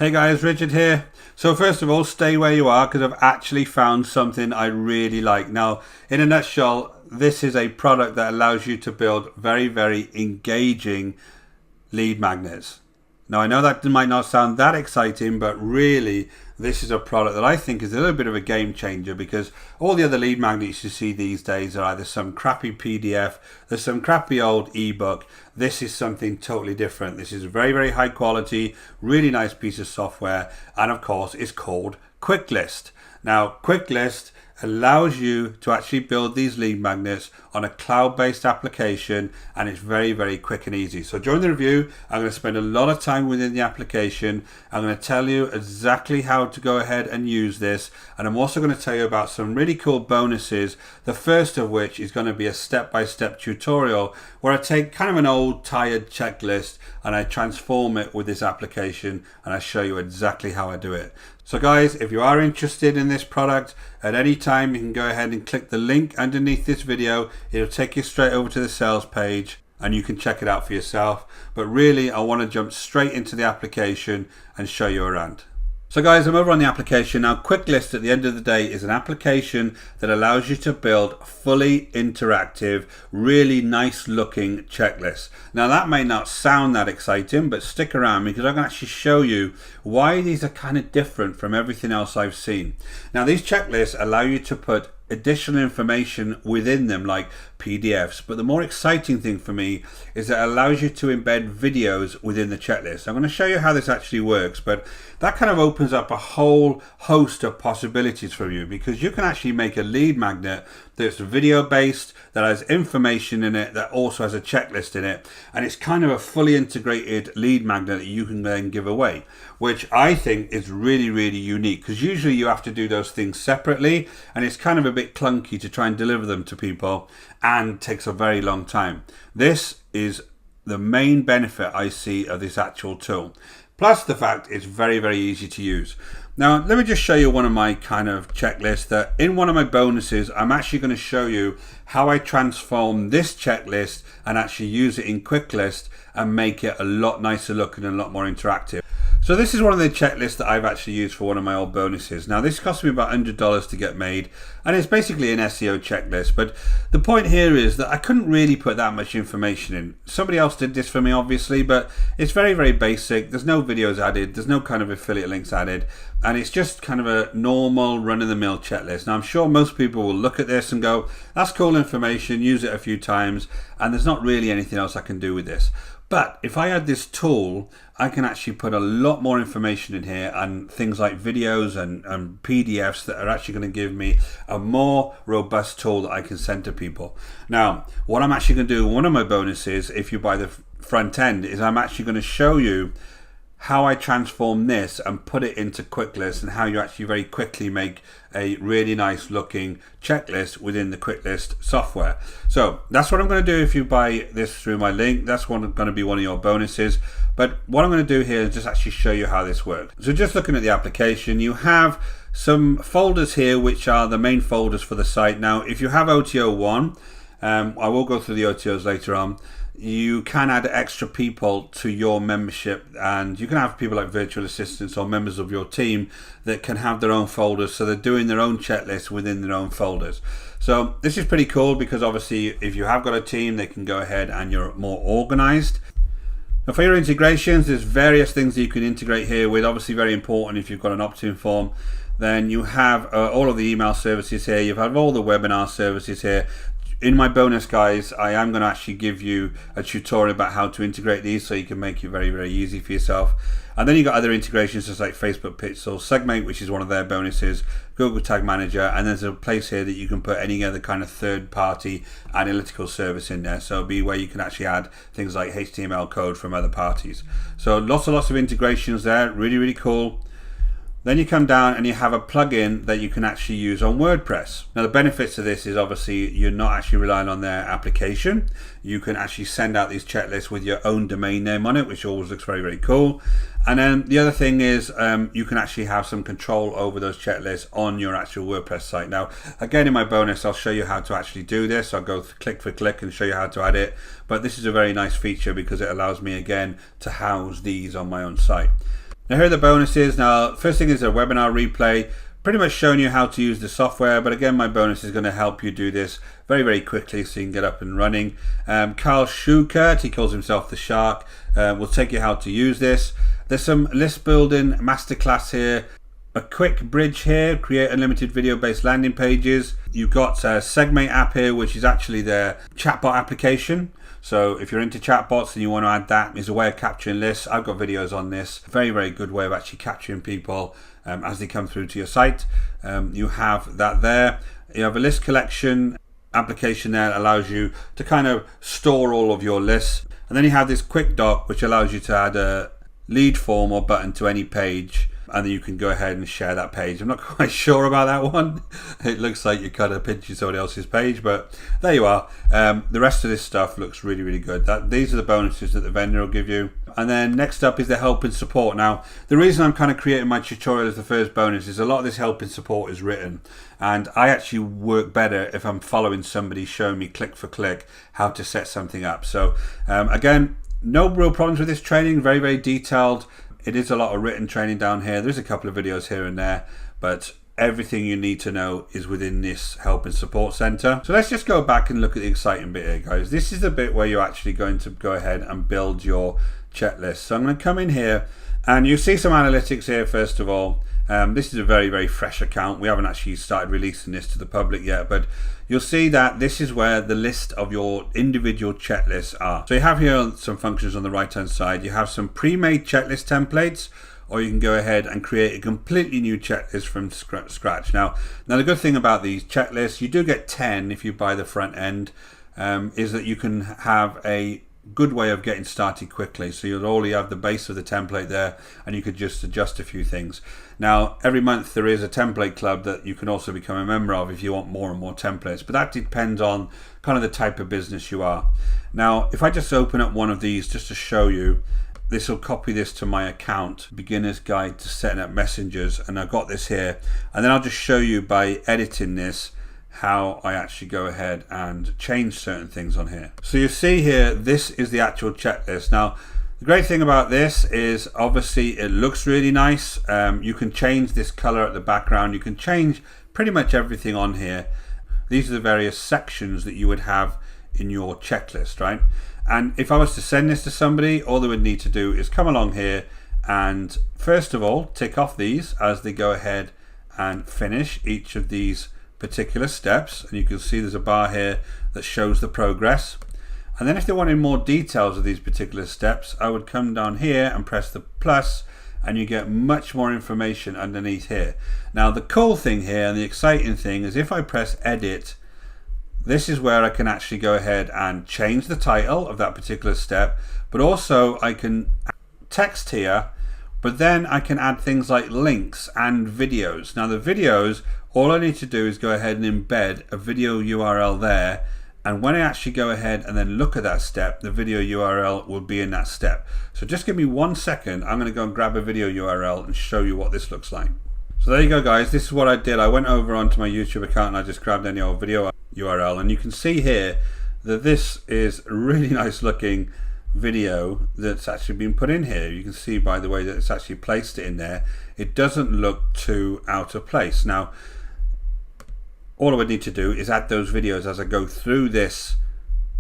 Hey guys, Richard here. So first of all, stay where you are because I've actually found something I really like. Now, in a nutshell, this is a product that allows you to build very, very engaging lead magnets. Now, I know that might not sound that exciting, but really, this is a product that I think is a little bit of a game changer because all the other lead magnets you see these days are either some crappy PDF, there's some crappy old ebook. This is something totally different. This is very, very high quality, really nice piece of software, and of course, it's called Kuicklist. Now, Kuicklist allows you to actually build these lead magnets on a cloud-based application, and it's very, very quick and easy. So during the review, I'm going to spend a lot of time within the application. I'm going to tell you exactly how to go ahead and use this, and I'm also going to tell you about some really cool bonuses, the first of which is going to be a step-by-step tutorial where I take kind of an old tired checklist and I transform it with this application, and I show you exactly how I do it. So guys, if you are interested in this product at any time, you can go ahead and click the link underneath this video. It'll take you straight over to the sales page and you can check it out for yourself. But really, I want to jump straight into the application and show you around. So guys, I'm over on the application now. Kuicklist at the end of the day is an application that allows you to build fully interactive, really nice looking checklists. Now that may not sound that exciting, but stick around because I'm going to actually show you why these are kind of different from everything else I've seen. Now these checklists allow you to put additional information within them like PDFs, but the more exciting thing for me is that it allows you to embed videos within the checklist. I'm going to show you how this actually works, but that kind of opens up a whole host of possibilities for you because you can actually make a lead magnet that's video based, that has information in it, that also has a checklist in it, and it's kind of a fully integrated lead magnet that you can then give away, which I think is really, really unique because usually you have to do those things separately and it's kind of a bit clunky to try and deliver them to people and takes a very long time. This is the main benefit I see of this actual tool. Plus the fact it's very, very easy to use. Now, let me just show you one of my kind of checklists that in one of my bonuses, I'm actually going to show you how I transform this checklist and actually use it in Kuicklist and make it a lot nicer looking and a lot more interactive. So this is one of the checklists that I've actually used for one of my old bonuses. Now this cost me about $100 to get made and it's basically an SEO checklist, but the point here is that I couldn't really put that much information in. Somebody else did this for me obviously, but it's very, very basic. There's no videos added, there's no kind of affiliate links added, and it's just kind of a normal run-of-the-mill checklist. Now I'm sure most people will look at this and go, that's cool information, use it a few times, and there's not really anything else I can do with this. But if I add this tool, I can actually put a lot more information in here and things like videos and PDFs that are actually going to give me a more robust tool that I can send to people. Now, what I'm actually going to do, one of my bonuses, if you buy the front end, is I'm actually going to show you how I transform this and put it into Kuicklist and how you actually very quickly make a really nice looking checklist within the Kuicklist software. So that's what I'm going to do if you buy this through my link. That's going to be one of your bonuses. But what I'm going to do here is just actually show you how this works. So just looking at the application, you have some folders here which are the main folders for the site. Now if you have OTO1, I will go through the OTOs later on, you can add extra people to your membership, and you can have people like virtual assistants or members of your team that can have their own folders, so they're doing their own checklist within their own folders. So this is pretty cool because obviously if you have got a team, they can go ahead and you're more organized. Now for your integrations, there's various things that you can integrate here with. Obviously very important if you've got an opt-in form. Then you have all of the email services here, you have all the webinar services here. In my bonus, guys, I am going to actually give you a tutorial about how to integrate these so you can make it very, very easy for yourself. And then you got other integrations just like Facebook Pixel, Segmate, which is one of their bonuses, Google Tag Manager, and there's a place here that you can put any other kind of third-party analytical service in there. So it'll be where you can actually add things like HTML code from other parties. So lots of integrations there, really, really cool. Then you come down and you have a plugin that you can actually use on WordPress. Now the benefits of this is obviously you're not actually relying on their application. You can actually send out these checklists with your own domain name on it, which always looks very, very cool. And then the other thing is you can actually have some control over those checklists on your actual WordPress site. Now, again, in my bonus, I'll show you how to actually do this. I'll go click for click and show you how to add it. But this is a very nice feature because it allows me, again, to house these on my own site. Now here are the bonuses. Now first thing is a webinar replay, pretty much showing you how to use the software, but again my bonus is going to help you do this very quickly so you can get up and running. Carl Schukert, he calls himself the Shark, will take you how to use this. There's some list building masterclass here, a quick bridge here, create unlimited video based landing pages. You've got a Segmate app here, which is actually their chatbot application. So if you're into chatbots and you want to add that, is a way of capturing lists. I've got videos on this. Very good way of actually capturing people as they come through to your site. You have that there. You have a list collection application there that allows you to kind of store all of your lists. And then you have this quick doc, which allows you to add a lead form or button to any page, and then you can go ahead and share that page. I'm not quite sure about that one. It looks like you're kind of pinching somebody else's page, but there you are. The rest of this stuff looks really good. These are the bonuses that the vendor will give you. And then next up is the help and support. Now, the reason I'm kind of creating my tutorial as the first bonus is a lot of this help and support is written, and I actually work better if I'm following somebody showing me click for click how to set something up. So again, no real problems with this training, very detailed. It is a lot of written training down here. There's a couple of videos here and there, but everything you need to know is within this help and support center. So let's just go back and look at the exciting bit here, guys. This is the bit where you're actually going to go ahead and build your checklist. So I'm going to come in here and you see some analytics here first of all. This is a very fresh account. We haven't actually started releasing this to the public yet, but you'll see that this is where the list of your individual checklists are. So you have here some functions on the right hand side. You have some pre-made checklist templates, or you can go ahead and create a completely new checklist from scratch. Now the good thing about these checklists, you do get 10 if you buy the front end, is that you can have a good way of getting started quickly. So you'll only have the base of the template there, and you could just adjust a few things. Now every month there is a template club that you can also become a member of if you want more and more templates, but that depends on kind of the type of business you are. Now if I just open up one of these just to show you, this will copy this to my account, beginner's guide to setting up messengers, and I've got this here, and then I'll just show you by editing this how I actually go ahead and change certain things on here. So you see here, this is the actual checklist. Now the great thing about this is obviously it looks really nice. You can change this color at the background. You can change pretty much everything on here. These are the various sections that you would have in your checklist, right? And if I was to send this to somebody, all they would need to do is come along here and first of all tick off these as they go ahead and finish each of these particular steps, and you can see there's a bar here that shows the progress. And then if they wanted more details of these particular steps, I would come down here and press the plus, and you get much more information underneath here. Now the cool thing here and the exciting thing is if I press edit, this is where I can actually go ahead and change the title of that particular step, but also I can text here, but then I can add things like links and videos. Now the videos, all I need to do is go ahead and embed a video URL there, and when I actually go ahead and then look at that step, the video URL will be in that step. So just give me 1 second. I'm going to go and grab a video URL and show you what this looks like. So there you go, guys. This is what I did. I went over onto my YouTube account and I just grabbed any old video URL, and you can see here that this is a really nice looking video that's actually been put in here. You can see by the way that it's actually placed it in there, it doesn't look too out of place. Now all I would need to do is add those videos as I go through this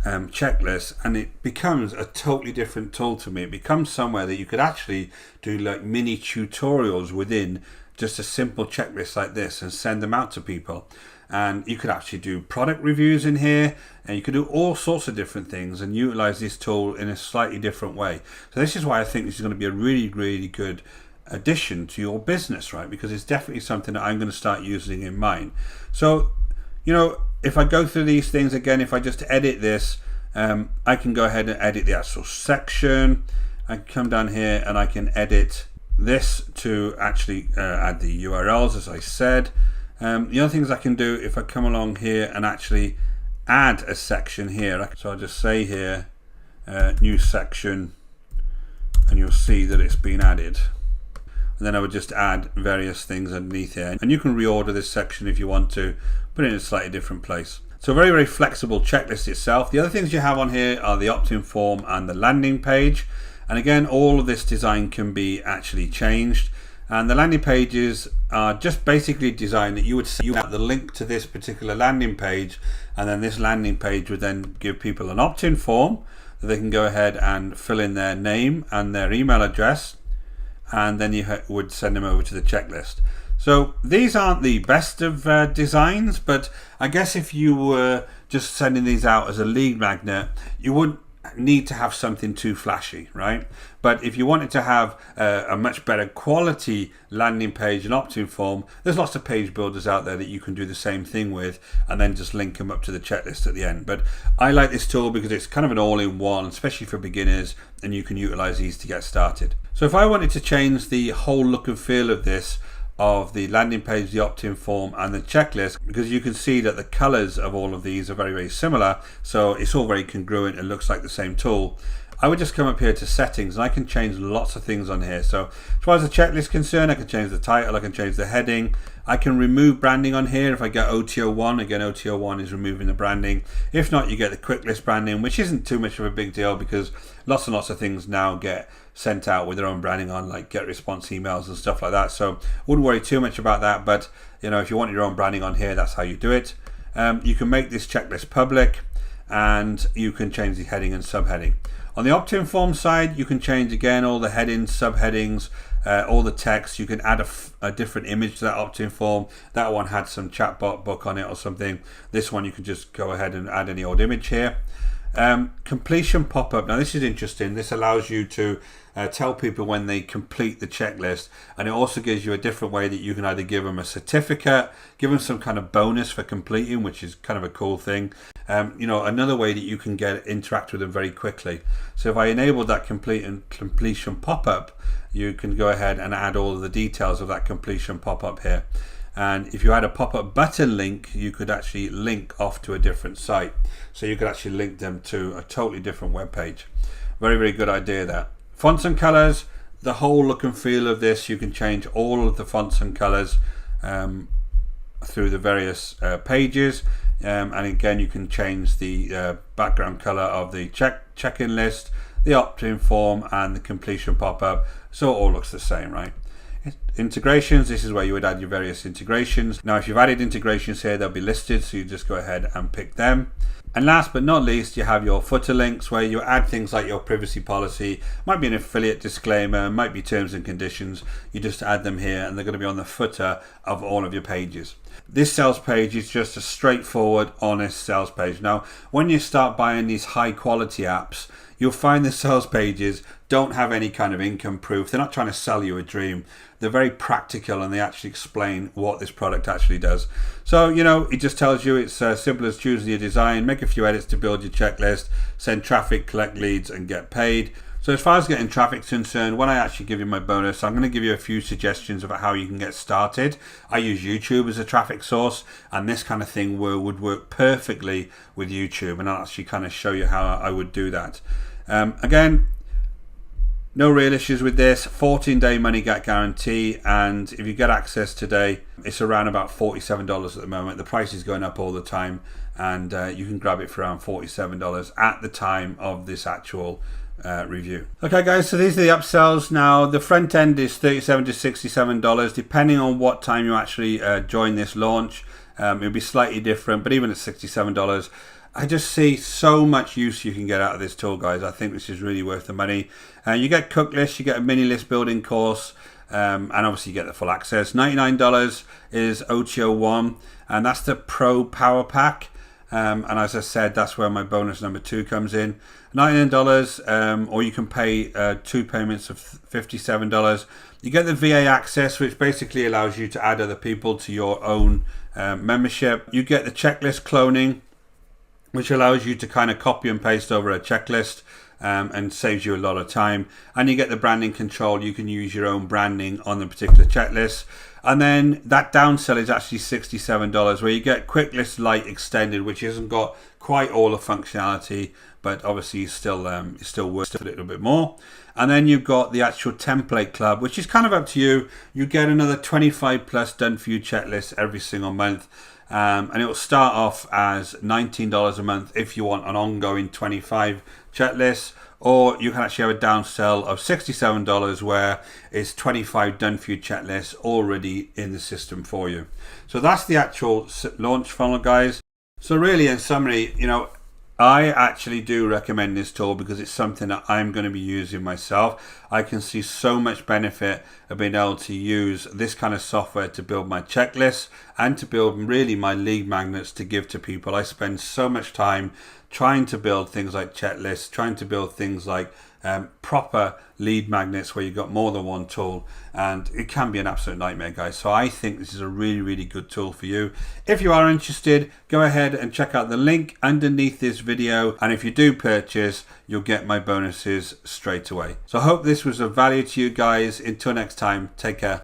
checklist, and it becomes a totally different tool to me. It becomes somewhere that you could actually do like mini tutorials within just a simple checklist like this and send them out to people. And you could actually do product reviews in here, and you could do all sorts of different things and utilize this tool in a slightly different way. So this is why I think this is going to be a really good addition to your business, right? Because it's definitely something that I'm going to start using in mine. So, you know, if I go through these things again, if I just edit this, I can go ahead and edit the actual section. I can come down here and I can edit this to actually add the URLs, as I said. The other things I can do, if I come along here and actually add a section here, so I'll just say here, new section, and you'll see that it's been added. And then I would just add various things underneath here. And you can reorder this section if you want to, put it in a slightly different place. So very flexible checklist itself. The other things you have on here are the opt-in form and the landing page. And again, all of this design can be actually changed. And the landing pages are just basically designed that you would see the link to this particular landing page, and then this landing page would then give people an opt-in form that they can go ahead and fill in their name and their email address, and then you would send them over to the checklist. So these aren't the best of designs, but I guess if you were just sending these out as a lead magnet, you wouldn't need to have something too flashy, right? But if you wanted to have a much better quality landing page and opt-in form, there's lots of page builders out there that you can do the same thing with and then just link them up to the checklist at the end. But I like this tool because it's kind of an all-in-one, especially for beginners, and you can utilize these to get started. So if I wanted to change the whole look and feel of this, of the landing page, the opt-in form and the checklist, because you can see that the colors of all of these are very, very similar, so it's all very congruent, it looks like the same tool. I would just come up here to settings and I can change lots of things on here. So as far as the checklist is concerned, I can change the title, I can change the heading, I can remove branding on here. If I get OTO1, again OTO1 is removing the branding. If not, you get the Kuicklist branding, which isn't too much of a big deal because lots and lots of things now get sent out with their own branding on, like get response emails and stuff like that. So wouldn't worry too much about that, but you know, if you want your own branding on here, that's how you do it. You can make this checklist public and you can change the heading and subheading. On the opt-in form side, you can change again all the headings, subheadings, all the text. You can add a different image to that opt-in form. That one had some chatbot book on it or something. This one you can just go ahead and add any old image here. Completion pop-up. Now this is interesting. This allows you to tell people when they complete the checklist, and it also gives you a different way that you can either give them a certificate, give them some kind of bonus for completing, which is kind of a cool thing. You know, another way that you can interact with them very quickly. So if I enable that completion pop-up, you can go ahead and add all of the details of that completion pop-up here. And if you add a pop-up button link, you could actually link off to a different site. So you could actually link them to a totally different web page. Very, very good idea there. Fonts and colors, the whole look and feel of this, you can change all of the fonts and colors through the various pages. And again, you can change the background color of the check-in list, the opt-in form and the completion pop-up. So it all looks the same, right? Integrations, this is where you would add your various integrations. Now if you've added integrations here, they'll be listed, so you just go ahead and pick them. And last but not least, you have your footer links where you add things like your privacy policy, might be an affiliate disclaimer, might be terms and conditions. You just add them here and they're going to be on the footer of all of your pages. This sales page is just a straightforward, honest sales page. Now, when you start buying these high quality apps, you'll find the sales pages don't have any kind of income proof. They're not trying to sell you a dream. They're very practical and they actually explain what this product actually does. So, you know, it just tells you it's simple as choosing your design, make a few edits to build your checklist, send traffic, collect leads and get paid. So as far as getting traffic is concerned, when I actually give you my bonus, I'm going to give you a few suggestions about how you can get started. I use YouTube as a traffic source, and this kind of thing would work perfectly with YouTube, and I'll actually kind of show you how I would do that. Again, no real issues with this. 14-day money back guarantee, and if you get access today, it's around about $47 at the moment. The price is going up all the time, and you can grab it for around $47 at the time of this actual review. Okay guys, so these are the upsells. Now the front end is $37 to $67 depending on what time you actually join this launch. It'll be slightly different, but even at $67 I just see so much use you can get out of this tool, guys. I think this is really worth the money. You get Kuicklist, you get a mini list building course, and obviously you get the full access. $99 is OTO1, and that's the Pro Power Pack. And as I said, that's where my bonus number 2 comes in. $99, or you can pay 2 payments of $57. You get the VA access, which basically allows you to add other people to your own membership. You get the checklist cloning, which allows you to kind of copy and paste over a checklist and saves you a lot of time. And you get the branding control. You can use your own branding on the particular checklist. And then that downsell is actually $67, where you get Kuicklist Lite Extended, which hasn't got quite all the functionality, but obviously it's still worth a little bit more. And then you've got the actual template club, which is kind of up to you. You get another 25 plus done for you checklists every single month. And it will start off as $19 a month if you want an ongoing 25 checklists, or you can actually have a downsell of $67 where it's 25 done for you checklists already in the system for you. So that's the actual launch funnel, guys. So really, in summary, I actually do recommend this tool because it's something that I'm going to be using myself. I can see so much benefit of being able to use this kind of software to build my checklists and to build really my lead magnets to give to people. I spend so much time trying to build things like checklists, trying to build things like proper lead magnets where you've got more than one tool, and it can be an absolute nightmare, guys. So I think this is a really, really good tool for you. If you are interested, go ahead and check out the link underneath this video, and if you do purchase, you'll get my bonuses straight away. So I hope this was of value to you guys. Until next time, take care.